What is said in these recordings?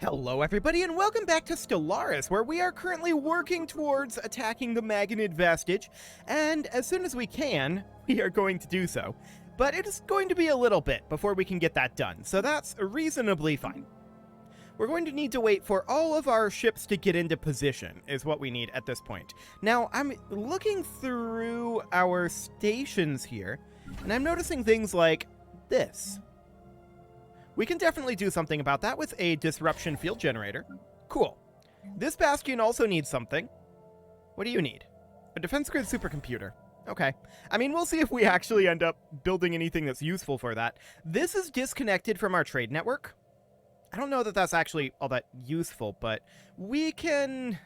Hello everybody and welcome back to Stellaris, where we are currently working towards attacking the Magnet Vestige, and as soon as we can, we are going to do so. But it is going to be a little bit before we can get that done, so that's reasonably fine. We're going to need to wait for all of our ships to get into position, is what we need at this point. Now, I'm looking through our stations here, and I'm noticing things like this. We can definitely do something about that with a disruption field generator. Cool. This bastion also needs something. What do you need? A defense grid supercomputer. Okay. I mean, we'll see if we actually end up building anything that's useful for that. This is disconnected from our trade network. I don't know that that's actually all that useful, but we can...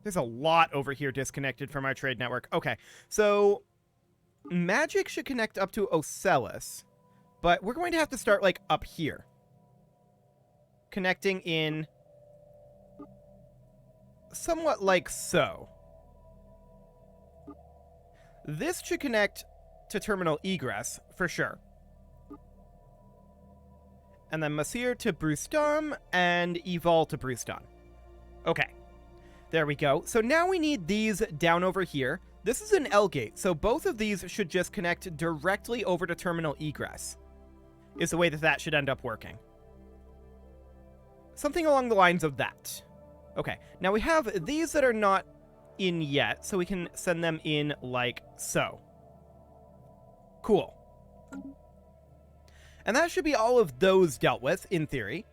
There's a lot over here disconnected from our trade network. Okay, so magic should connect up to Ocellus. But we're going to have to start, like, up here. Connecting in somewhat like so. This should connect to terminal egress, for sure. And then Masir to Brustam, and Evol to Brustam. Okay. There we go. So now we need these down over here. This is an L gate, so both of these should just connect directly over to terminal egress. Is the way that that should end up working. Something along the lines of that. Okay, now we have these that are not in yet, so we can send them in like so. Cool. And that should be all of those dealt with, in theory,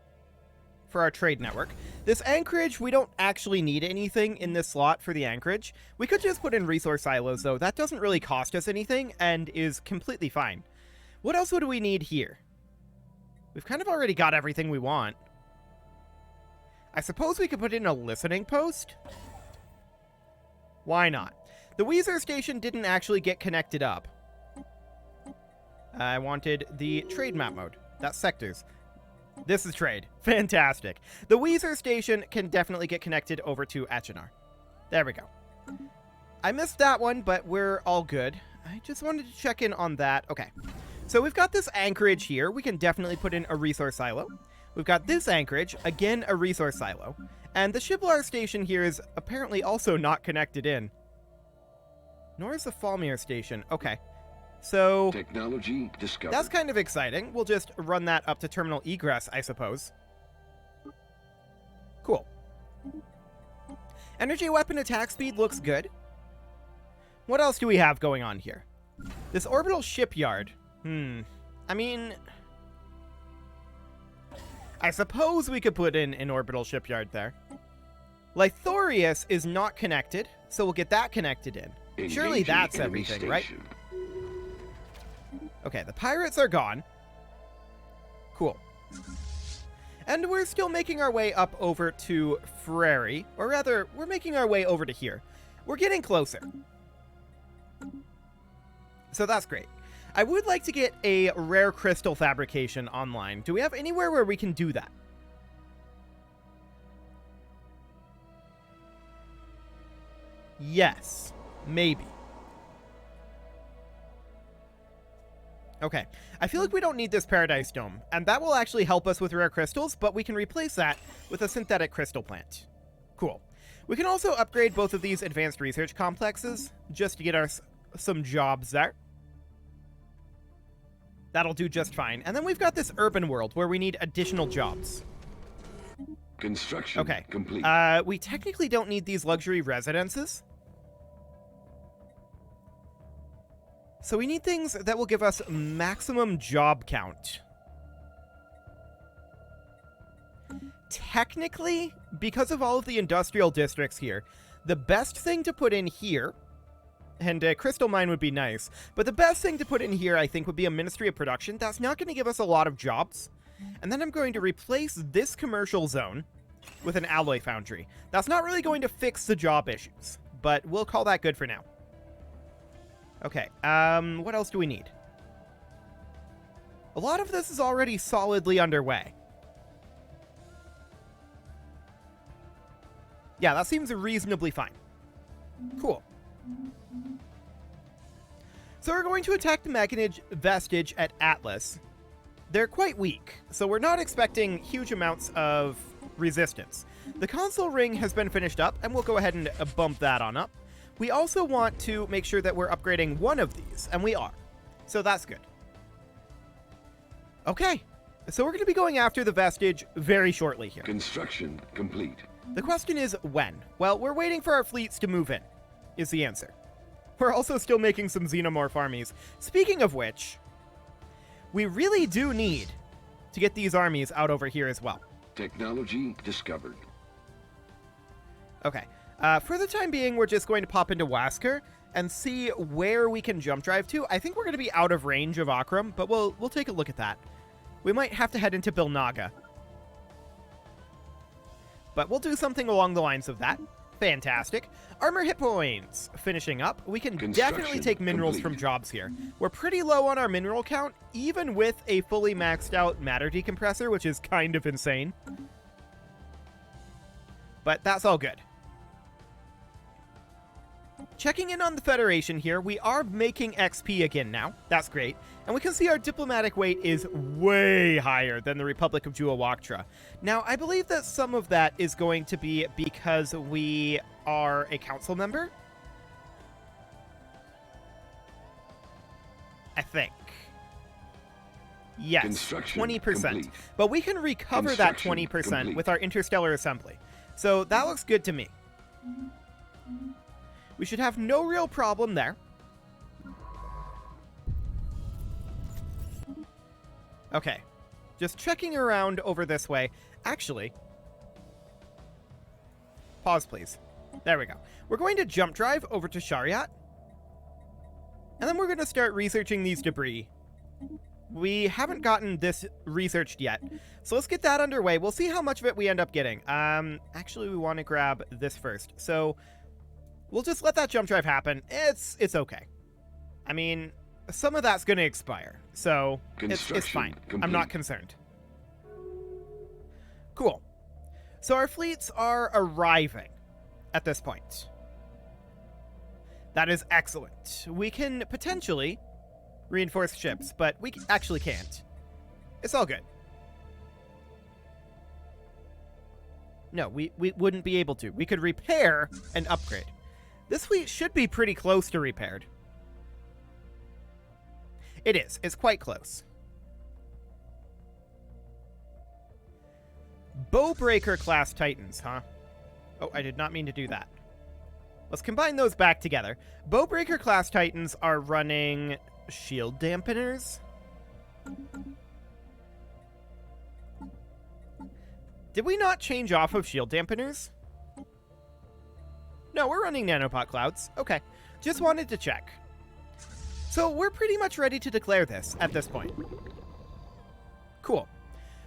for our trade network. This anchorage, we don't actually need anything in this slot for the anchorage. We could just put in resource silos, though. That doesn't really cost us anything and is completely fine. What else would we need here? We've kind of already got everything we want. I suppose we could put in a listening post? Why not? The Weezer station didn't actually get connected up. I wanted the trade map mode. That's sectors. This is trade. Fantastic. The Weezer station can definitely get connected over to Achenar. There we go. I missed that one, but we're all good. I just wanted to check in on that. Okay. So we've got this anchorage here. We can definitely put in a resource silo. We've got this anchorage, again a resource silo. And the Shiblar station here is apparently also not connected in. Nor is the Falmir station. Okay. So technology discovered. That's kind of exciting. We'll just run that up to terminal egress, I suppose. Cool. Energy weapon attack speed looks good. What else do we have going on here? This orbital shipyard. I mean, I suppose we could put in an orbital shipyard there. Lythorius is not connected, so we'll get that connected in. Surely that's everything, right? Okay, the pirates are gone. Cool. And we're still making our way up over to Frary, or rather, we're making our way over to here. We're getting closer. So that's great. I would like to get a rare crystal fabrication online. Do we have anywhere where we can do that? Yes. Maybe. Okay. I feel like we don't need this Paradise Dome, and that will actually help us with rare crystals, but we can replace that with a synthetic crystal plant. Cool. We can also upgrade both of these advanced research complexes, just to get us some jobs there. That'll do just fine. And then we've got this urban world where we need additional jobs. Construction complete. We technically don't need these luxury residences. So we need things that will give us maximum job count. Technically, because of all of the industrial districts here, the best thing to put in here, and a crystal mine would be nice, but the best thing to put in here, I think, would be a Ministry of Production. That's not going to give us a lot of jobs. And then I'm going to replace this commercial zone with an alloy foundry. That's not really going to fix the job issues, but we'll call that good for now. Okay, what else do we need? A lot of this is already solidly underway. Yeah, that seems reasonably fine. Cool. So we're going to attack the Magnet Vestige at Atlas. They're quite weak, so we're not expecting huge amounts of resistance. The console ring has been finished up, and we'll go ahead and bump that on up. We also want to make sure that we're upgrading one of these, and we are. So that's good. Okay, so we're going to be going after the Vestige very shortly here. Construction complete. The question is when? Well, we're waiting for our fleets to move in, is the answer. We're also still making some Xenomorph armies. Speaking of which, we really do need to get these armies out over here as well. Technology discovered. Okay. For the time being, we're just going to pop into Wasker and see where we can jump drive to. I think we're going to be out of range of Akram, but we'll take a look at that. We might have to head into Bilnaga. But we'll do something along the lines of that. Fantastic. Armor hit points. Finishing up. We can definitely take minerals from jobs here. We're pretty low on our mineral count, even with a fully maxed out matter decompressor, which is kind of insane. But that's all good. Checking in on the Federation here, we are making XP again now. That's great. And we can see our diplomatic weight is way higher than the Republic of Juawaktra. Now, I believe that some of that is going to be because we are a council member. I think. Yes, 20%. But we can recover that 20% with our interstellar assembly. So that looks good to me. We should have no real problem there. Okay. Just checking around over this way. Actually, pause, please. There we go. We're going to jump drive over to Shariat. And then we're going to start researching these debris. We haven't gotten this researched yet. So let's get that underway. We'll see how much of it we end up getting. Actually, we want to grab this first. So we'll just let that jump drive happen. It's okay. I mean, some of that's going to expire. So it's fine. Complete. I'm not concerned. Cool. So our fleets are arriving at this point. That is excellent. We can potentially reinforce ships, but we actually can't. It's all good. No, we wouldn't be able to. We could repair and upgrade. This fleet should be pretty close to repaired. It is. It's quite close. Bowbreaker class Titans, huh? Oh, I did not mean to do that. Let's combine those back together. Bowbreaker class Titans are running shield dampeners. Did we not change off of shield dampeners? No, we're running nanopot clouds. Okay, just wanted to check. So we're pretty much ready to declare this at this point. Cool.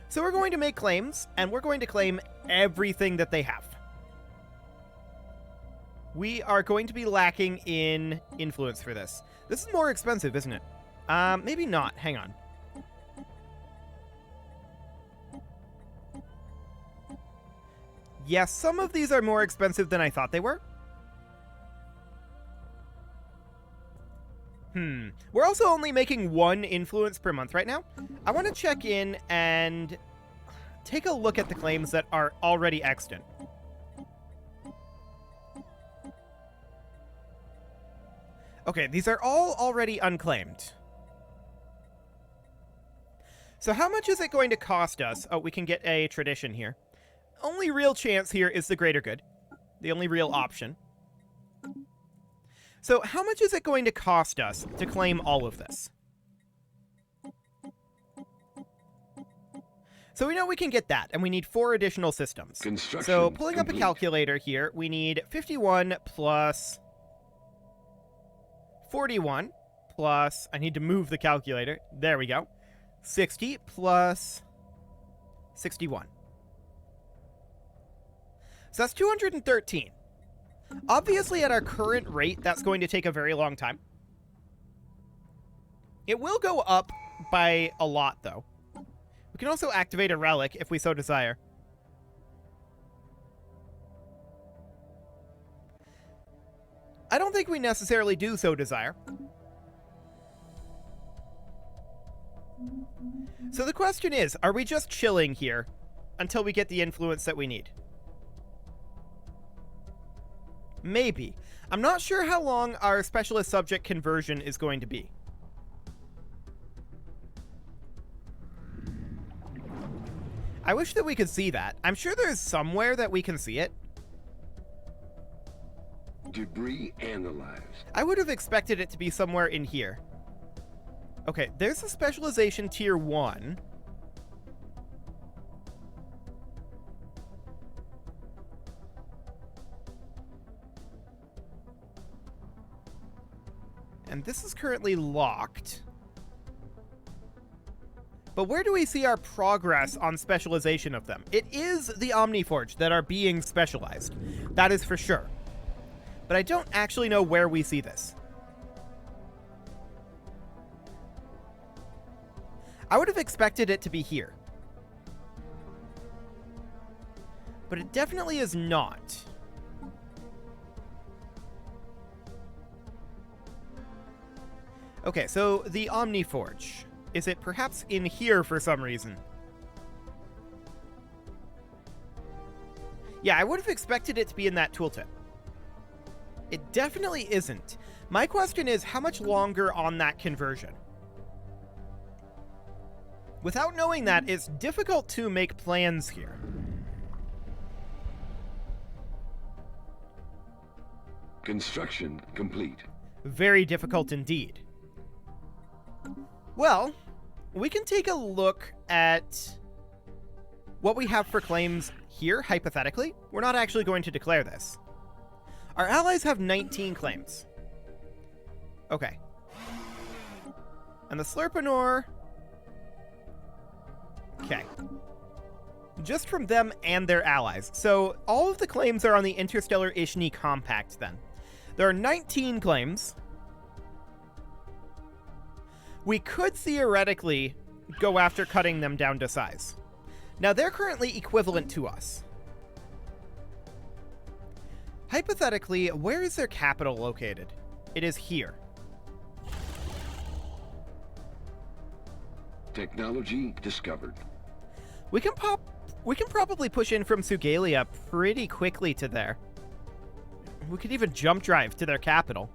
So we're going to make claims, and we're going to claim everything that they have. We are going to be lacking in influence for this. This is more expensive, isn't it? Maybe not. Hang on. Yes, some of these are more expensive than I thought they were. We're also only making 1 influence per month right now. I want to check in and take a look at the claims that are already extant. Okay, these are all already unclaimed. So how much is it going to cost us? Oh, we can get a tradition here. Only real chance here is the greater good. The only real option. So how much is it going to cost us to claim all of this? So we know we can get that, and we need 4 additional systems. So pulling up a calculator here, we need 51 plus 41 plus, I need to move the calculator, there we go, 60 plus 61. So that's 213. Obviously, at our current rate, that's going to take a very long time. It will go up by a lot, though. We can also activate a relic if we so desire. I don't think we necessarily do so desire. So the question is, are we just chilling here until we get the influence that we need. Maybe. I'm not sure how long our specialist subject conversion is going to be. I wish that we could see that. I'm sure there's somewhere that we can see it. Debris analyzed. I would have expected it to be somewhere in here. Okay, there's a specialization tier 1. And this is currently locked. But where do we see our progress on specialization of them? It is the Omniforge that are being specialized. That is for sure. But I don't actually know where we see this. I would have expected it to be here. But it definitely is not. Okay, so the Omniforge. Is it perhaps in here for some reason? Yeah, I would have expected it to be in that tooltip. It definitely isn't. My question is, how much longer on that conversion? Without knowing that, it's difficult to make plans here. Construction complete. Very difficult indeed. Well, we can take a look at what we have for claims here, hypothetically. We're not actually going to declare this. Our allies have 19 claims. Okay. And the Slurpanor... Okay. Just from them and their allies. So all of the claims are on the Interstellar Ishni Compact, then. There are 19 claims. We could theoretically go after cutting them down to size. Now, they're currently equivalent to us. Hypothetically, where is their capital located? It is here. Technology discovered. We can probably push in from Sugalia pretty quickly to there. We could even jump drive to their capital,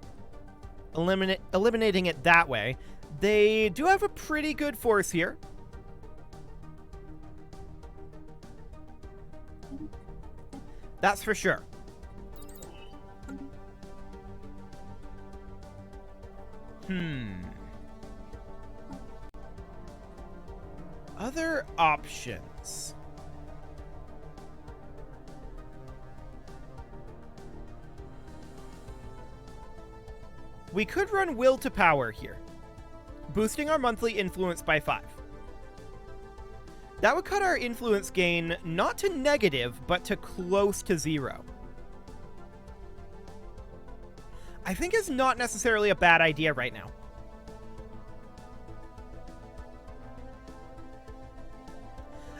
eliminating it that way. They do have a pretty good force here. That's for sure. Other options. We could run Will to Power here, boosting our monthly influence by 5. That would cut our influence gain not to negative, but to close to 0. I think it's not necessarily a bad idea right now.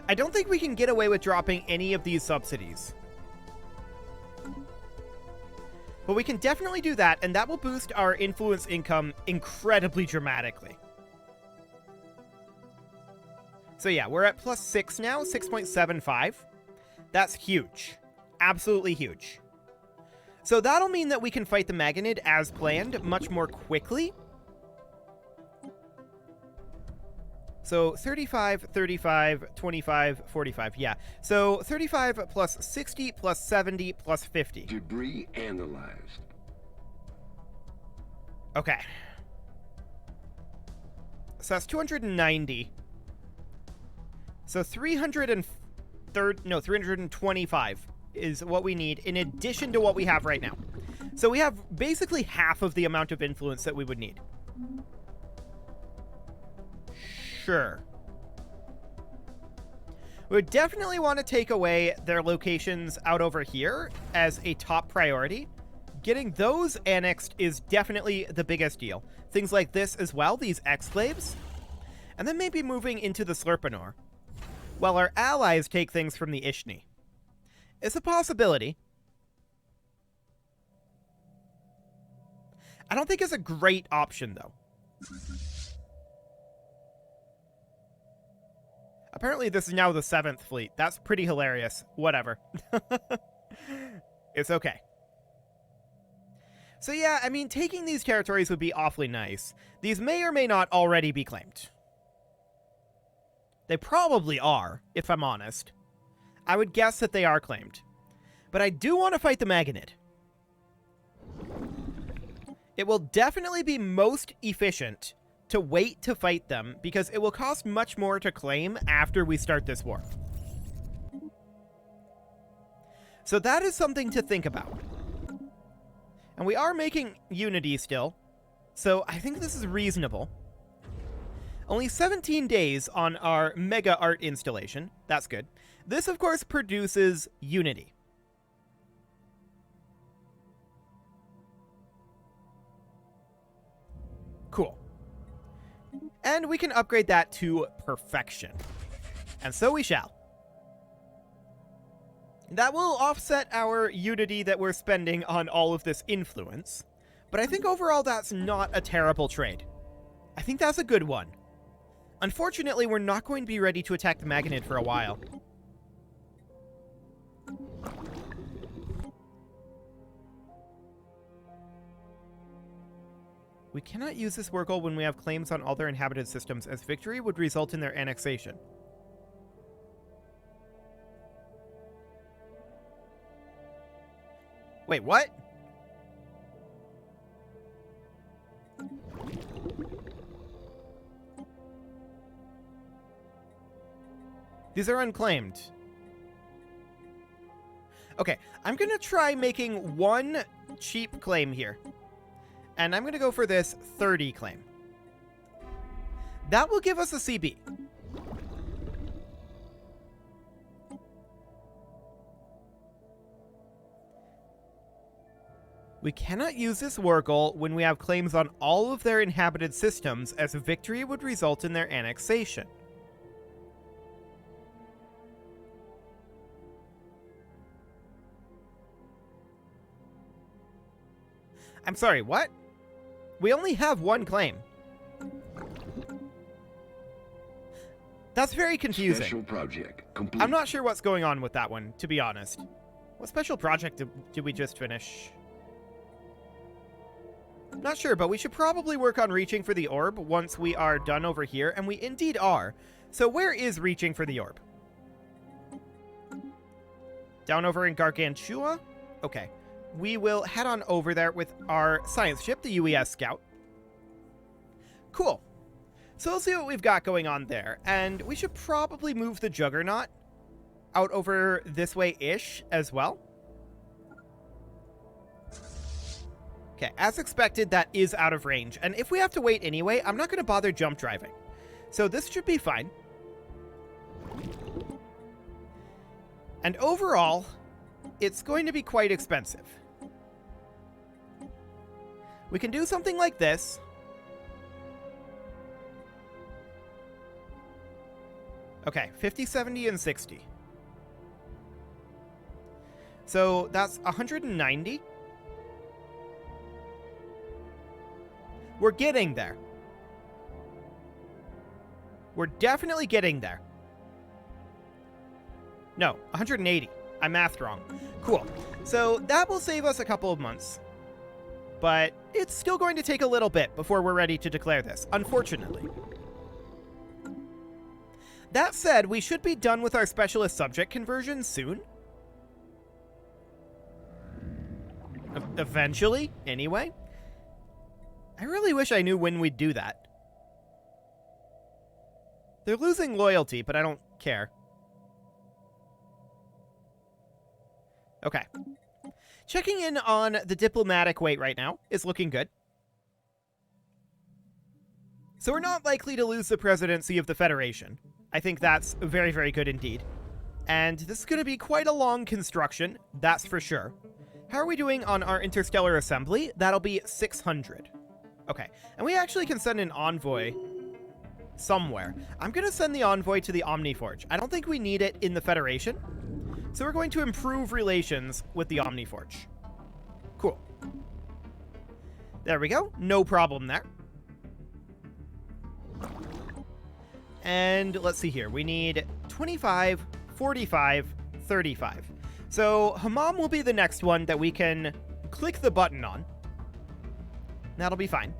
I don't think we can get away with dropping any of these subsidies. But we can definitely do that, and that will boost our influence income incredibly dramatically. So yeah, we're at +6 now, 6.75. That's huge. Absolutely huge. So that'll mean that we can fight the Magonid as planned much more quickly. So 35, 35, 25, 45, yeah. So 35 plus 60 plus 70 plus 50. Debris analyzed. Okay. So that's 290. So 325 is what we need in addition to what we have right now. So we have basically half of the amount of influence that we would need. Sure. We would definitely want to take away their locations out over here as a top priority. Getting those annexed is definitely the biggest deal. Things like this as well, these exclaves. And then maybe moving into the Slurpanor, while our allies take things from the Ishni. It's a possibility. I don't think it's a great option, though. Apparently this is now the 7th fleet. That's pretty hilarious. Whatever. It's okay. So yeah, I mean, taking these territories would be awfully nice. These may or may not already be claimed. They probably are, if I'm honest. I would guess that they are claimed. But I do want to fight the Magonid. It will definitely be most efficient to wait to fight them, because it will cost much more to claim after we start this war. So that is something to think about. And we are making unity still, so I think this is reasonable. Only 17 days on our mega art installation. That's good. This, of course, produces unity. Cool. And we can upgrade that to perfection. And so we shall. That will offset our unity that we're spending on all of this influence. But I think overall that's not a terrible trade. I think that's a good one. Unfortunately, we're not going to be ready to attack the Magonid for a while. We cannot use this war goal when we have claims on all their inhabited systems, as victory would result in their annexation. Wait, what? These are unclaimed. Okay, I'm going to try making one cheap claim here. And I'm going to go for this 30 claim. That will give us a CB. We cannot use this war goal when we have claims on all of their inhabited systems, as victory would result in their annexation. I'm sorry, what? We only have one claim. That's very confusing. Special project complete. I'm not sure what's going on with that one, to be honest. What special project did we just finish? Not sure, but we should probably work on reaching for the orb once we are done over here, and we indeed are. So where is reaching for the orb? Down over in Gargantua? Okay. We will head on over there with our science ship, the UES Scout. Cool. So we'll see what we've got going on there. And we should probably move the Juggernaut out over this way-ish as well. Okay, as expected, that is out of range. And if we have to wait anyway, I'm not going to bother jump driving. So this should be fine. And overall, it's going to be quite expensive. We can do something like this. Okay, 50, 70, and 60. So that's 190. We're getting there. We're definitely getting there. No, 180. I mathed wrong. Cool. So that will save us a couple of months. But it's still going to take a little bit before we're ready to declare this, unfortunately. That said, we should be done with our specialist subject conversion soon. Eventually, anyway. I really wish I knew when we'd do that. They're losing loyalty, but I don't care. Okay. Checking in on the diplomatic weight right now is looking good. So we're not likely to lose the presidency of the Federation. I think that's very, very good indeed. And this is going to be quite a long construction, that's for sure. How are we doing on our interstellar assembly? That'll be 600. Okay, and we actually can send an envoy somewhere. I'm going to send the envoy to the Omniforge. I don't think we need it in the Federation. So we're going to improve relations with the Omniforge. Cool. There we go. No problem there. And let's see here. We need 25, 45, 35. So Hammam will be the next one that we can click the button on. That'll be fine.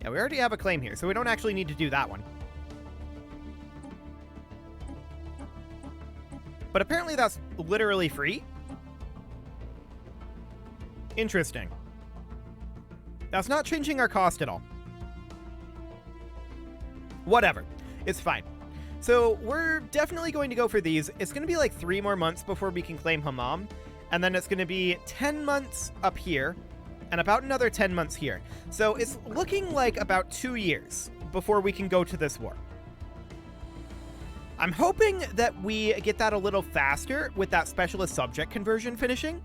Yeah, we already have a claim here, so we don't actually need to do that one. But apparently that's literally free. Interesting. That's not changing our cost at all. Whatever. It's fine. So we're definitely going to go for these. It's going to be like 3 more months before we can claim Hammam. And then it's going to be 10 months up here and about another 10 months here. So it's looking like about 2 years before we can go to this war. I'm hoping that we get that a little faster with that specialist subject conversion finishing.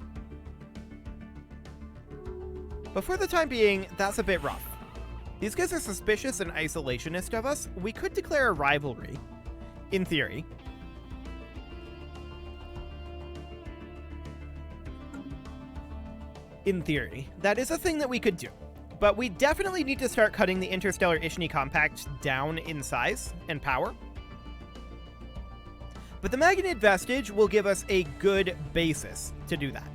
But for the time being, that's a bit rough. These guys are suspicious and isolationist of us. We could declare a rivalry, in theory. In theory. That is a thing that we could do. But we definitely need to start cutting the Interstellar Ishni Compact down in size and power. But the Magnid Vestige will give us a good basis to do that.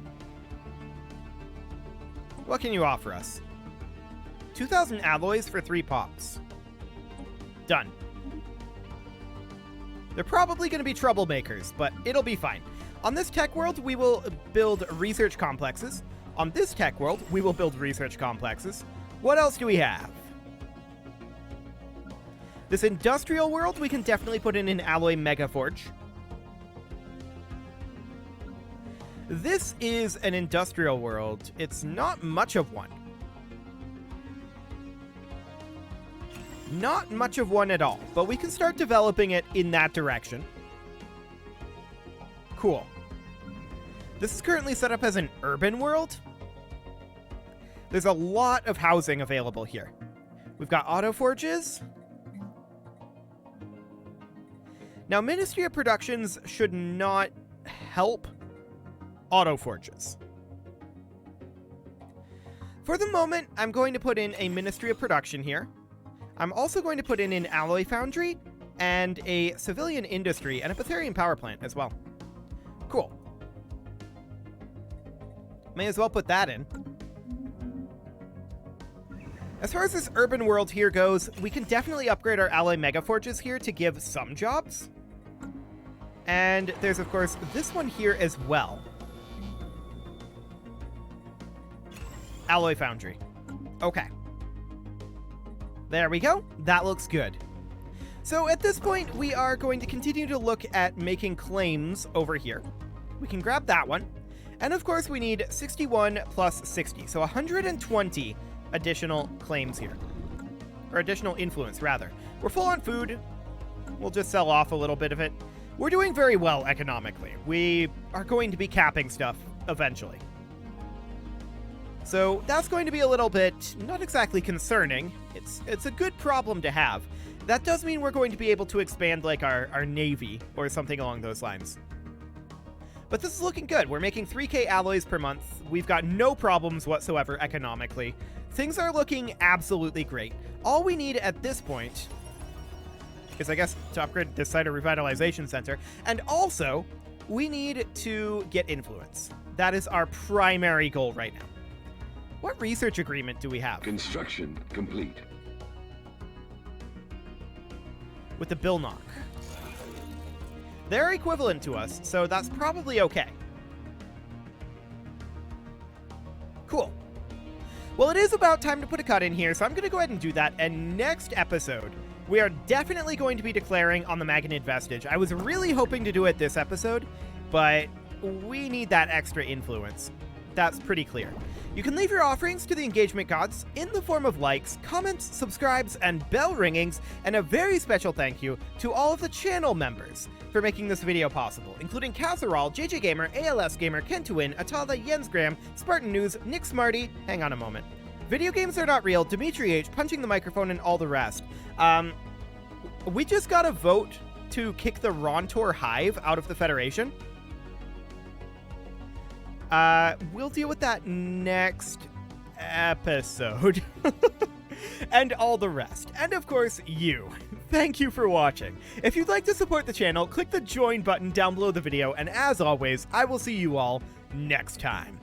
What can you offer us? 2,000 alloys for 3 pops. Done. They're probably going to be troublemakers, but it'll be fine. On this tech world, we will build research complexes. On this tech world, we will build research complexes. What else do we have? This industrial world, we can definitely put in an alloy megaforge. This is an industrial world. It's not much of one. Not much of one at all, but we can start developing it in that direction. Cool. This is currently set up as an urban world. There's a lot of housing available here. We've got auto forges. Now, Ministry of Productions should not help auto forges. For the moment, I'm going to put in a Ministry of Production here. I'm also going to put in an alloy foundry and a civilian industry and a Betharian power plant as well. Cool. May as well put that in. As far as this urban world here goes, we can definitely upgrade our alloy megaforges here to give some jobs. And there's, of course, this one here as well. Alloy foundry. Okay. There we go. That looks good. So at this point, we are going to continue to look at making claims over here. We can grab that one. And of course, we need 61 plus 60. So 120 additional claims here. Or additional influence, rather. We're full on food. We'll just sell off a little bit of it. We're doing very well economically. We are going to be capping stuff eventually. So that's going to be a little bit, not exactly concerning. It's a good problem to have. That does mean we're going to be able to expand like our navy or something along those lines. But this is looking good. We're making 3K alloys per month. We've got no problems whatsoever economically. Things are looking absolutely great. All we need at this point is, I guess, to upgrade this site or revitalization center. And also, we need to get influence. That is our primary goal right now. What research agreement do we have? Construction complete. With the Bilnock. They're equivalent to us, so that's probably okay. Cool. Well, it is about time to put a cut in here, so I'm going to go ahead and do that. And next episode, we are definitely going to be declaring on the Magnid Vestige. I was really hoping to do it this episode, but we need that extra influence. That's pretty clear. You can leave your offerings to the engagement gods in the form of likes, comments, subscribes, and bell ringings, and a very special thank you to all of the channel members for making this video possible, including Kazaral, JJ Gamer, ALS Gamer, Kentuin, Atada, Jensgram, Spartan News, Nick Smarty, hang on a moment, Video Games Are Not Real, Dimitri H, Punching the Microphone, and all the rest. We just got a vote to kick the Rontor Hive out of the Federation. We'll deal with that next episode. And all the rest. And of course, you. Thank you for watching. If you'd like to support the channel, click the join button down below the video, and as always, I will see you all next time.